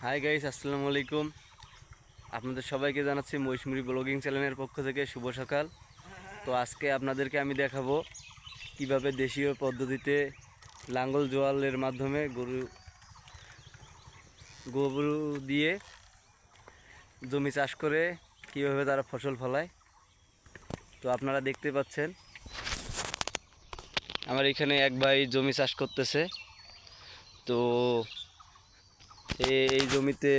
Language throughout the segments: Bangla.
হাই গাইস, আসসালামু আলাইকুম। আপনাদের সবাইকে জানাচ্ছি মৌসুমী ব্লগিং চ্যানেলের পক্ষ থেকে শুভ সকাল। তো আজকে আপনাদেরকে আমি দেখাবো কিভাবে দেশীয় পদ্ধতিতে লাঙ্গল জোয়ালের মাধ্যমে গরু দিয়ে জমি চাষ করে কিভাবে তারা ফসল ফলায়। তো আপনারা দেখতে পাচ্ছেন আমার এখানে এক ভাই জমি চাষ করতেছে। তো এই জমিতে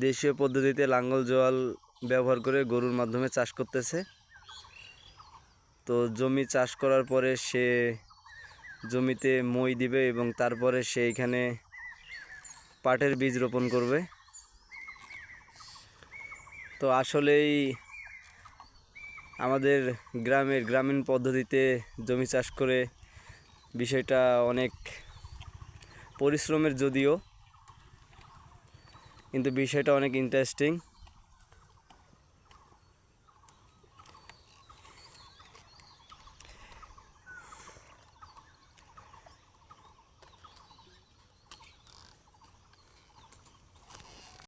দেশীয় পদ্ধতিতে লাঙ্গল জোয়াল ব্যবহার করে গরুর মাধ্যমে চাষ করতেছে। তো জমি চাষ করার পরে সে জমিতে মই দিবে এবং তারপরে সে এখানে পাটের বীজ রোপণ করবে। তো আসলেই আমাদের গ্রামীণ পদ্ধতিতে জমি চাষ করে বিষয়টা অনেক পরিশ্রমের, যদিও কিন্তু বিষয়টা অনেক ইন্টারেস্টিং।